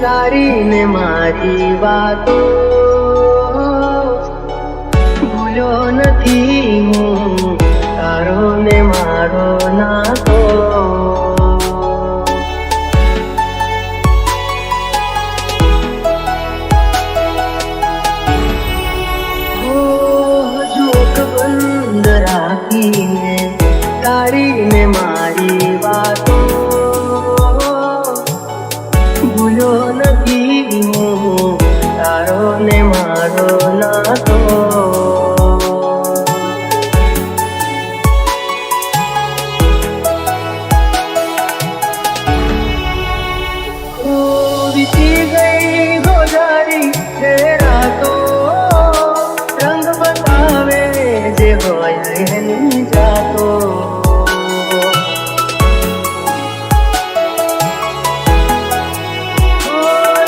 તારી ને મારી વાતો ભૂલ્યો નથી હું, તારો ને મારો નાતો. જોક બંધ રાખીને તારી ને મારી વાતો ભૂલ્યો નથી હું, તારો ને મારો નાતો. વીતી ગઈ ગોજારી છે રાતો, રંગ બતાવે જે હોય એની જાતો.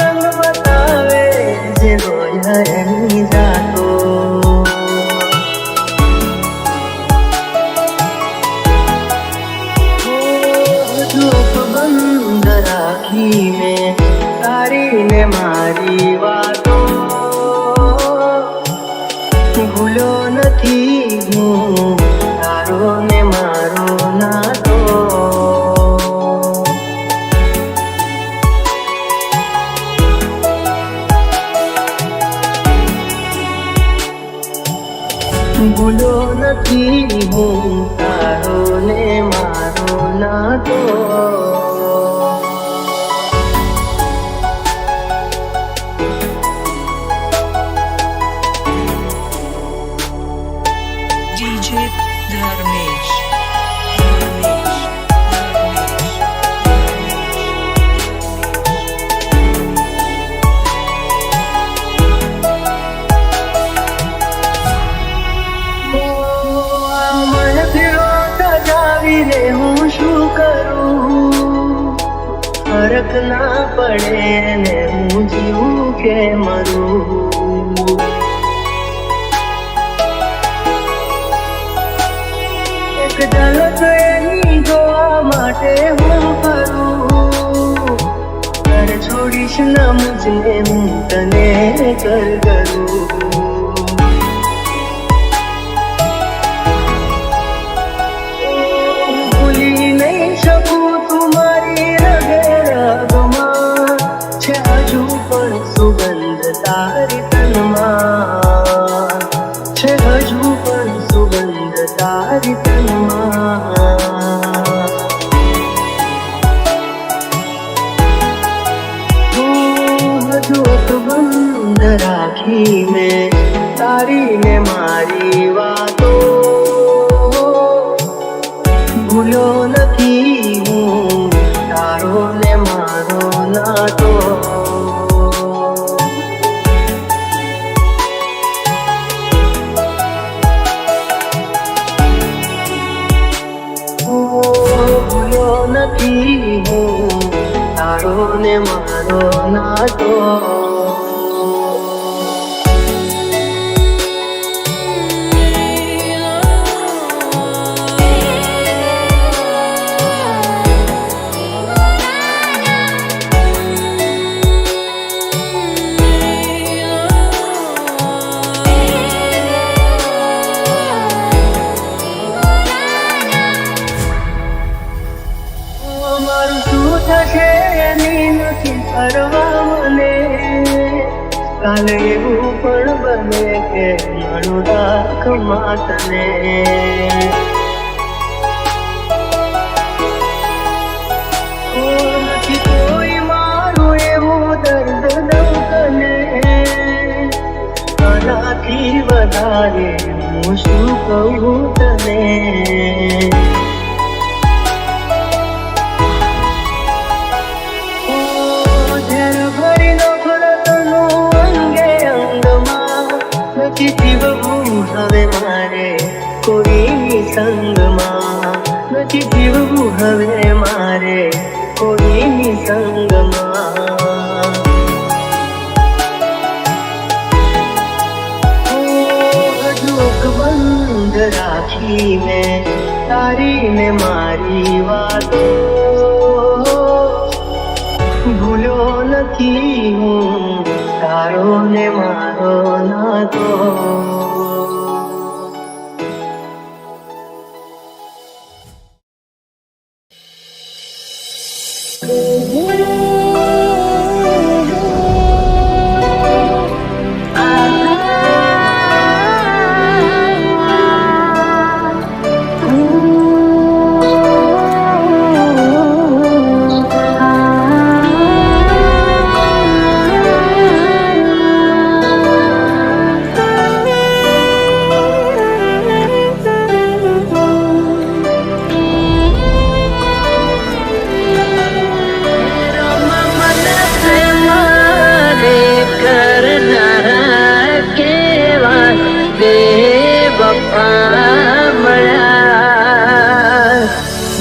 રંગ બતાવે જે હોય એની જાતો. જોક બંધ રાખી મેં તારી ને મારી વાતો ભૂલ્યો નથી હું, તારો ને મારો નાતો. ભૂલ્યો નથી હું, તારો ને મારો નાતો. DJ Dharmesh. હું શું કરું, ફરક ના પડે ને હું જીવું કે મરું. એક ઝલક એની જોવા માટે હું ફરું, ઘર છોડીશ ના મુજને હું તને કર કરું. સુગંધ તારી તનમાં છે, હજુ પણ સુગંધ તારી તનમાં. જોક બંધ રાખી મેં તારી ને મારી વાતો ભૂલ્યો નથી હું, તારો ને મારો નાતો. ભૂલ્યો નથી હું, તારો ને મારો નાતો. મારું શું થશે એની નથી કરવા મને, કાલે એવું પણ બને કે મારું રાખમાં તને. નથી કોઈ મારું એવું દર્દ દઉં તને, આનાથી વધારે હું શું કહું તને. નથી જીવવું હવે મારે કોઈની સંગમાં, નથી જીવવું હવે મારે કોઈની સંગમાં. જોક બંધ રાખી મેં તારી ને મારી વાતો ભૂલ્યો નથી. નથી હું તારો ને મારો નાતો.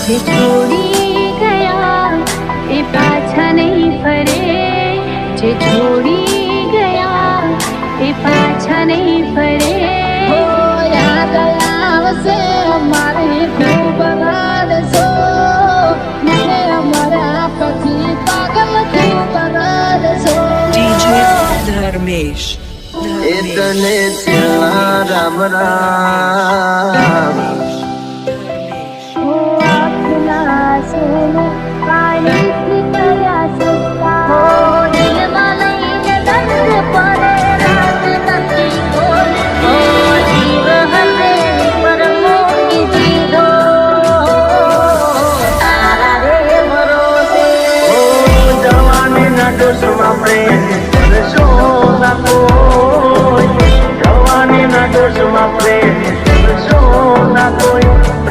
જે છોડી ગયા એ પાછા નહીં ફરે, જે છોડી ગયા એ પાછા નહીં ફરે. હો યાદ આવશે અમારે ખૂબ રડશો, મને અમારા પછી પાગલ ખૂબ રડશો. DJ Dharmesh. એ તને ત્યાં રામ રામ.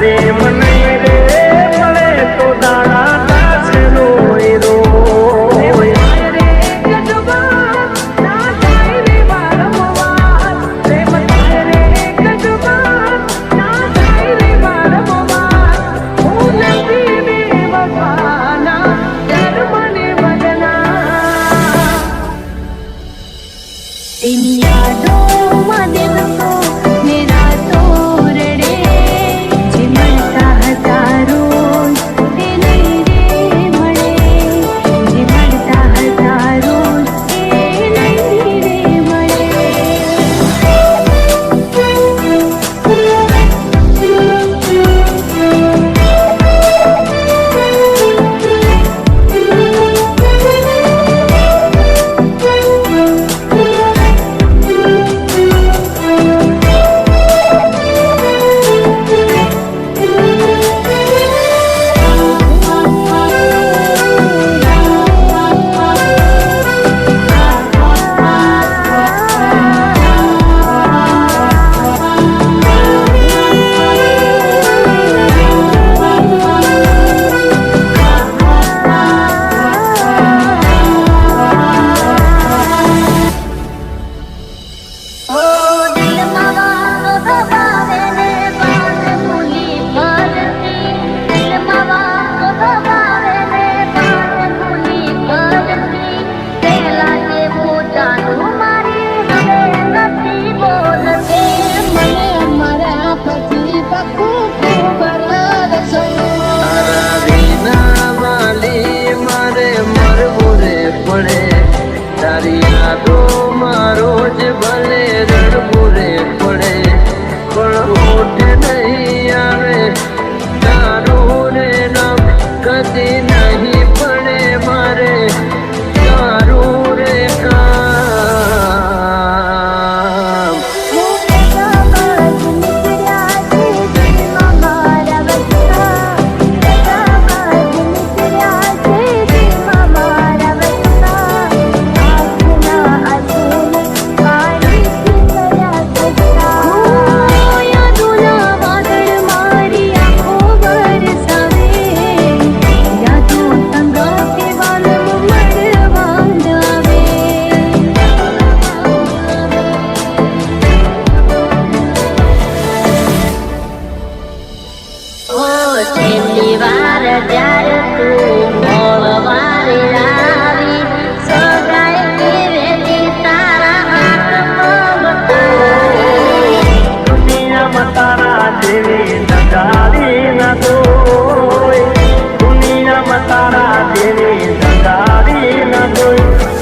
પ્રેમ નહીં રે મળે તો દાણા નાશે રોય રોય. તેની યાદોમાં દિવસો ને રાતો રડે, જે મળતા હતા રોજ તે નહીં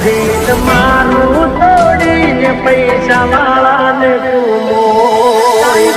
દિલ મારું તોડીને પૈસા વાળાને તું મોય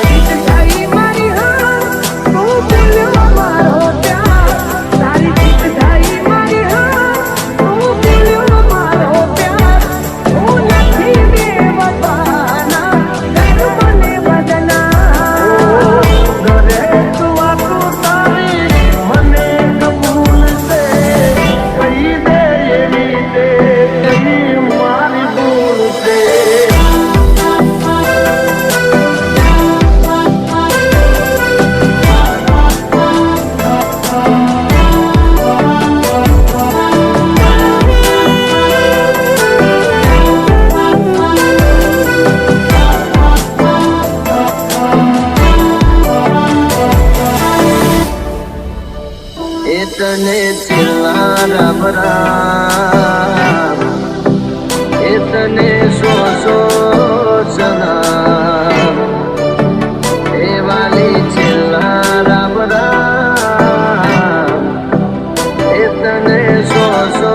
तने छेल्ला राम राम तने सो सलाम ए वाली छेल्ला राम राम तने सो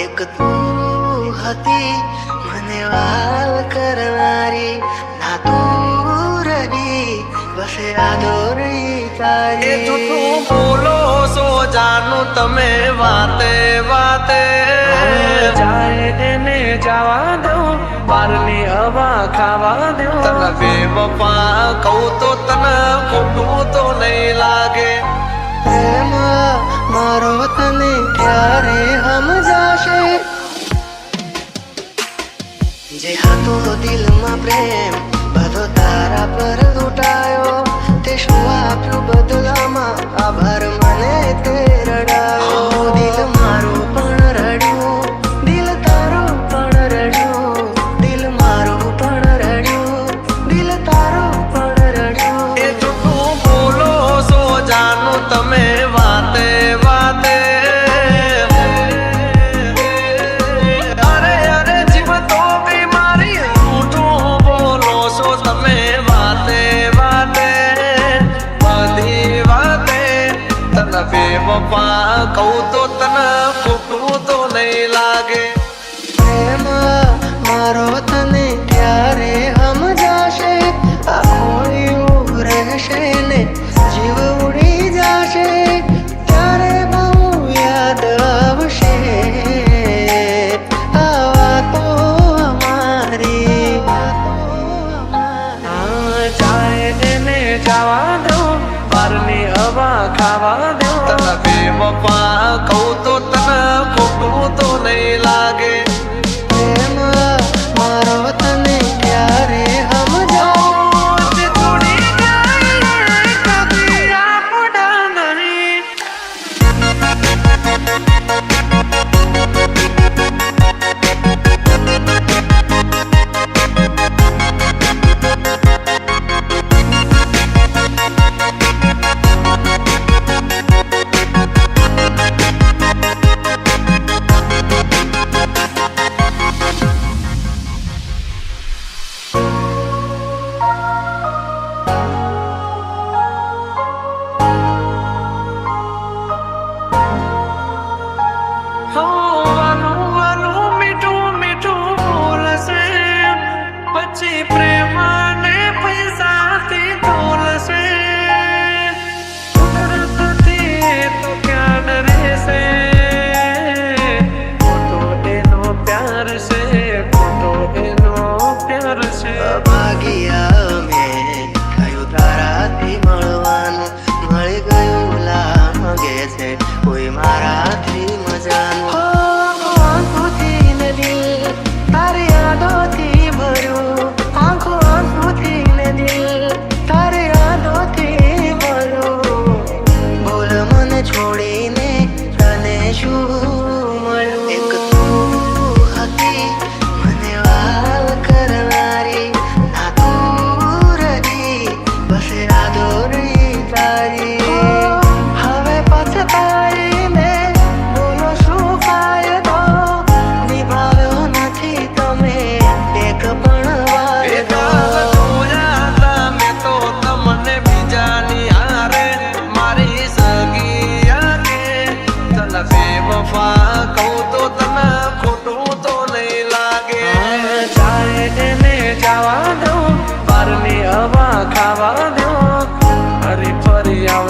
एक तू हती मने वाल करनारी ना तू रही बसे आदोरी तारी तू बोलो सो जानू तमे वाते वाते जाए एने जावा दो बारनी हवा खावा दो तने बेवफा कहूं तो तने खोटू तो नहीं लागे मारो तने क्यारे हम जाशे जे हाथो दिल में प्रेम बधो तारा पर लूटायो ते शू आप्यु बदला में आभार मने ते रडायो दिल मारो पण रड्यो दिल तारो पण रड्यो दिल मारो पण रड्यो दिल तारो पण रड्यो ए तो तू बोलो सो जानू तमे वाते वाते अरे अरे जीव तो बीमारी रूठो बोलो सो तमे वाते वाते बधी वाते तने बेवफा कहूं तो तने खोटू तो नहीं लागे प्रेम मारो तने त्यारे हम जाशे आ खोड़ियों रहशे ने जीव उड़ी जाशे त्यारे बहु याद आवशे आवा तो हमारी चाहे देने जावा दो बारनी हवा खावा दो तने बेवफा कहूं तो तने खोटू तो नहीं लागे प्रेम मारो तने त्यारे हम जाशे थोड़ी गई कभी आपड़ा नहीं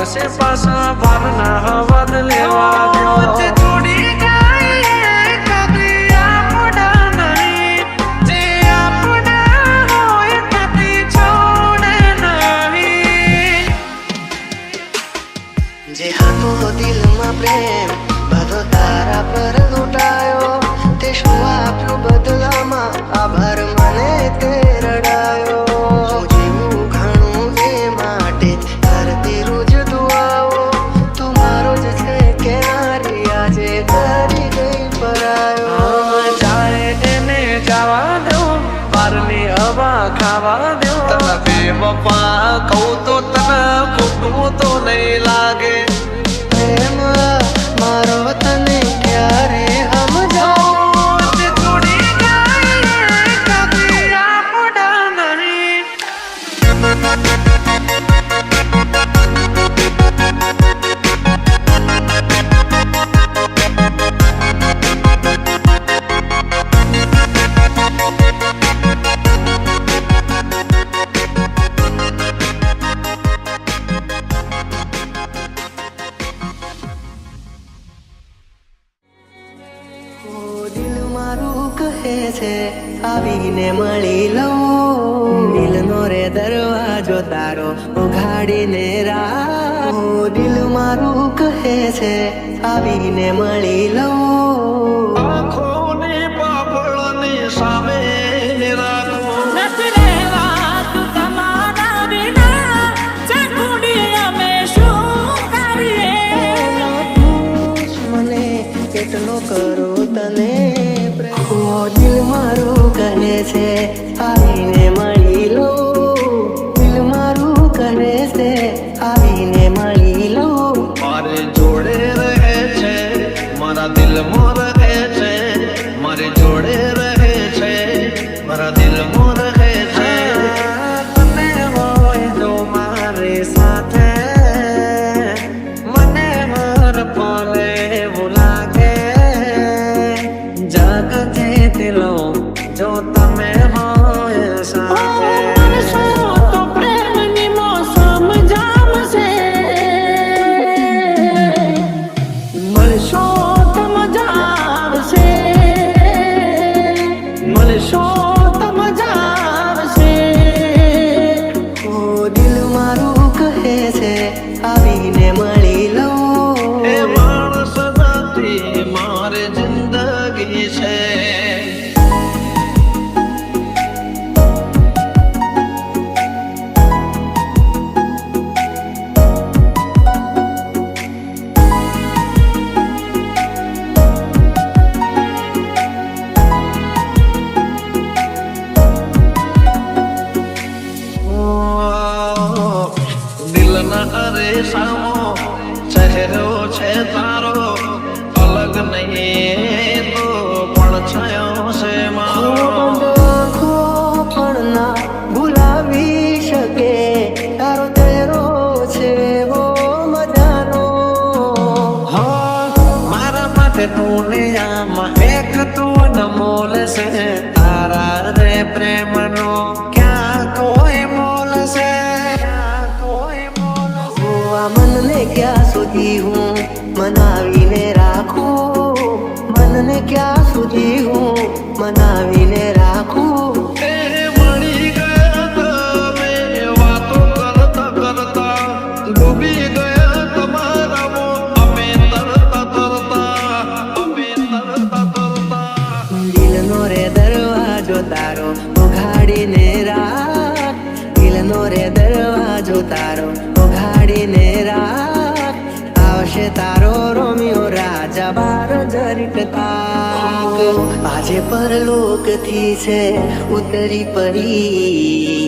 પછી પાછા ભારના હવા લેવા દો જોડી જાય કદી આપણા નહીં જે આપણા હોય કદી છોડે નહીં જે હતો દિલમાં પ્રેમ બધો તારા પર લૂંટાયો તે શું આપ્યું બદલામાં આભાર મને તે રડાયો હું જીવું ઘણું એ માટે કરતી રોજ દુઆઓ તું મારો જ છે કે નારી આજે કરી ગઈ પરાયો જાય એને જવા દો બારની હવા ખાવા દો તને બેવફા કહું તો તને ખોટું તો નહીં લાગે પ્રેમ મારો તને ક્યારે સમજાવું તે છોડી જાય કદી આપણા નહીં દિલ મારું કહે છે આવીને મળી લઉં દિલનો રે દરવાજો તારો ઉઘાડીને રાખ દિલ મારું કહે છે આવીને મળી લઉં આંખોને પાપડની સામે રાખો નથી રહેવાતું તમારા વિના ચકુડી અમે શું કરીએ મને કેટલો કરો તને પ્રેમ દિલ મારું કહે છે આવીને મળી લઉં દિલ મારું કહે છે આવીને મળી લઉં મારે જોડે રહે છે મારા દિલમાં રહે છે મારે જોડે રહે છે મારા દિલમાં રહે છે તને હોય જો મારી સાથે મને હર પલે એવું લાગે જગથી દિલો જો તમે હોય સાથે તો પ્રેમની મોસમ જામશે મળશો તો મજા આવશે મળશો તો મજા આવશે ઓ દિલ મારું કહે છે આવીને મળી લઉં એ માણસ નથી મારી જિંદગી છે દિલના અરે સામો ચહેરો છે તારો અલગ નહીં તો પણ છયો છે મારો આંખો પણ ના ભૂલાવી શકે તારો ચહેરો છે વો મજાનો મારા માટે દુનિયામાં એક તું અનમોલ છે તારા રે પ્રેમનો ક્યાં કોઈ મોલ છે ક્યાં કોઈ મોલ છે આ મનને ક્યાં સુધી હું મનાવીને રાખું મનને ક્યાં સુધી હું મનાવીને રાખું એ મળી ગયા તમે વાતો કરતા કરતા ડૂબી ગયા તમારામાં અમે તરતા તરતા દિલનો રે દરવાજો તારો ઉઘાડીને રાખ દિલનો રે દરવાજો તારો ઉઘાડીને રાખ આવશે તારો રોમિયો રાજા બાર જરીક તાક આજે પરલોકથી છે ઉતરી પડી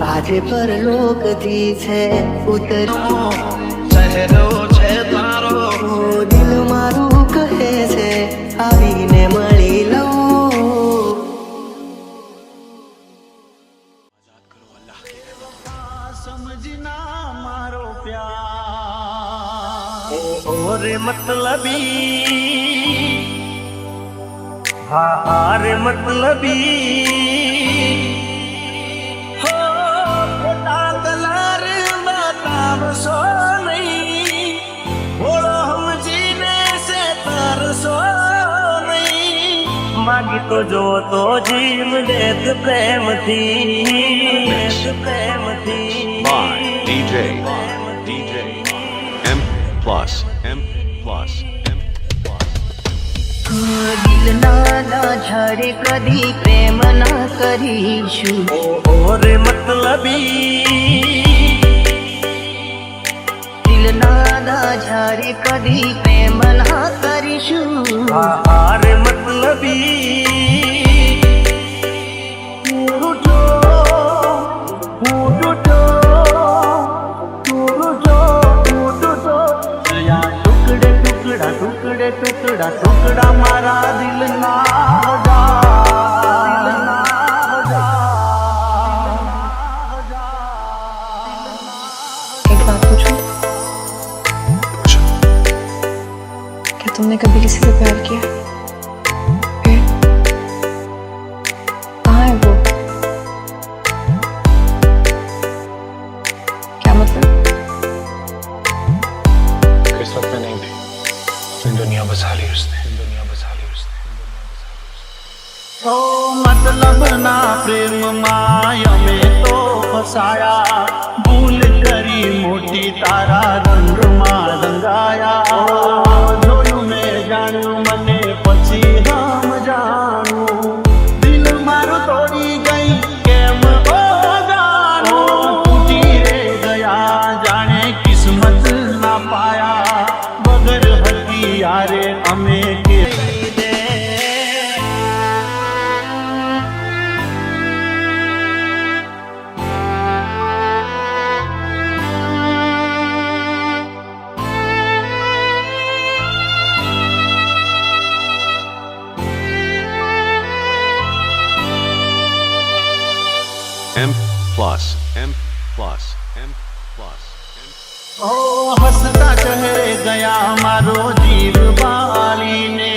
આજે પરલોકથી છે ઉતરી ચહેરો છે તારો દિલ મારું કહે છે આવીને મળી લઉં સમજના મારો પ્યાર ઓરે મતલબી હારે મતલબી હો દાગલાર બતાવશો નહીં માગી તો જો તો જીવ દેત પ્રેમથી by DJ M plus M plus M plus. દિલ ના ઝાડે કદી પ્રેમ ના કરીશું ઓરે મતલબી દિલ ના ઝાડે કદી પ્રેમ ના કરીશું આરે મતલબી ટુકડા મારા દિલના एक बात पूछूं? क्या तुमने कभी किसी से प्यार किया? फिर कहाँ है वो? क्या मतलब? किस्मत में नहीं थी, अपनी दुनिया बसा ली उसने। ઓ મતલબ ના પ્રેમમાં અમે તો ફસાયા ભૂલ કરી મોટી તારા રંગમાં રંગાયા જોયું મેં જાણ્યું મને પછી હમ જાણું દિલ મારું તોડી ગઈ કેમ ઓ જાણું તૂટી રે ગયા જાણે કિસ્મત ના પાયા વગર હતી યારે અમે કે M plus M plus M plus M. ઓ હસતા ચહેરે ગયા મારો જીવ બાળીને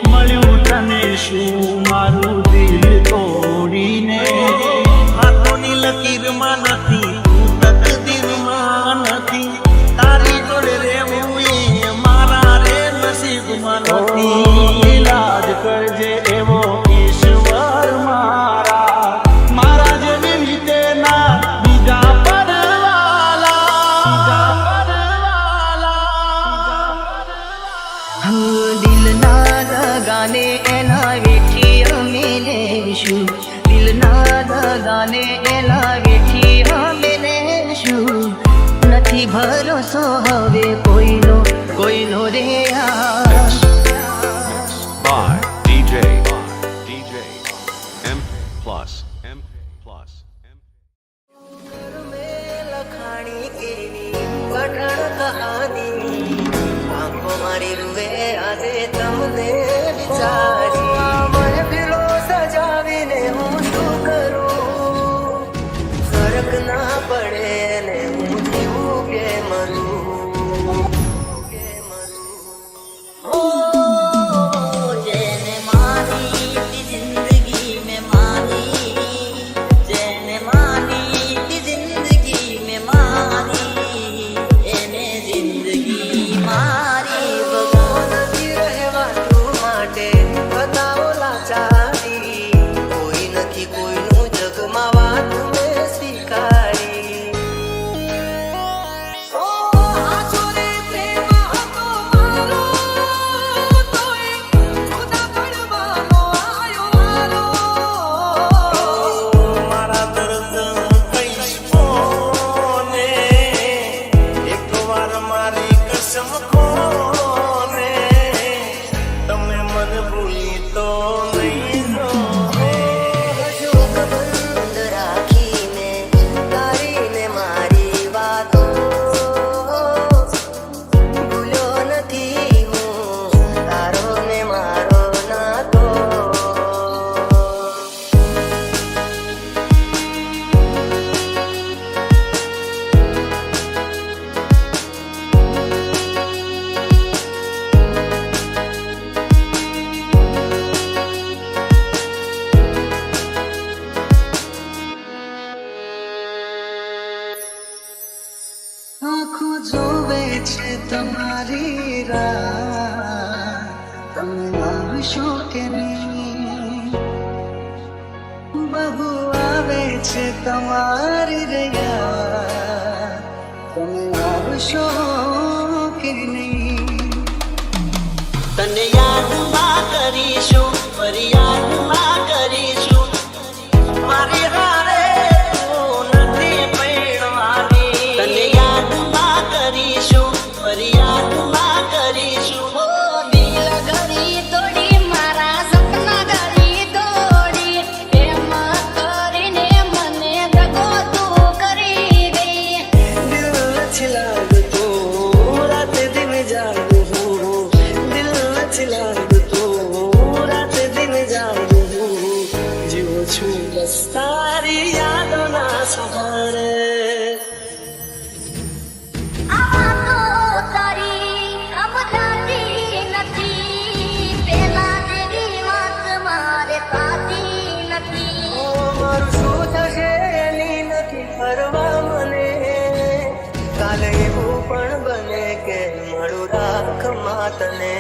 મળ્યું તને શું મારું દિલ તોડીને હાથોની લકીરમાં નથી તું તકદીરમાં નથી તારી જોડે રહેવું એ મારા રે નસીબમાં નથી ઈલાજ કરજે એવો ઈશ્વર મારા મારા જેવી રીતે ના બીજા દિલ ના ગાને એના વેઠી અમે લેશું દિલ ના ગાને એના વેઠી અમે લેશું નથી ભરોસો હવે કોઈનો રે By DJ M plus M plus M. લખાણી એવી પઠણ કહાની આંખો મારી રૂવે આજે તમને વિચારી મને ફિલો સજાવીને હું શું કરું ફરક ના પડે ને હું જીવું કે મરું જેને માની જિંદગી में मानी જેને માની જિંદગી में मानी એને જિંદગી મારી નથી રહેવાતું માટે બતાવો લાચારી કોઈ નથી કોઈનું જગમાં વાત મેં સ્વીકારી મારા દર્દ કઈશ કોને એકવાર મારી કસમ કોને તમે મને ભૂલી તો નહીં બંધ રાખીને તારીને મારી વાતો ભૂલ્યો નથી હું તારો ને મારો નાતો આંખો જોવે છે તમારી રાહ તમે આવશો કે નહીં છે તમારી રહ્યા તમે આવશો કે નહીં તને યાદમાં કરીશું ફરિયાદમાં કરીશું મારી હારે તું નથી પૈણવાની તને યાદમાં કરીશું ફરિયાદમાં કરીશું દિલ ઘડી તોડી મારા સપના ઘડી તોડી એમ કરીને મને દગો તું કરી ગઈ દિલ નથી લાગતું રાતે દિન જાગું દિલ નથી લાગતું રાતે દિન જાગું જીવું છું બસ તારી યાદોના સહારે આ વાતો તારી સમજાતી નથી પેલા જેવી વાત મારે થતી નથી મારું શું થશે એની નથી પરવા મને કાલે એવું પણ બને કે મળું રાખ માતને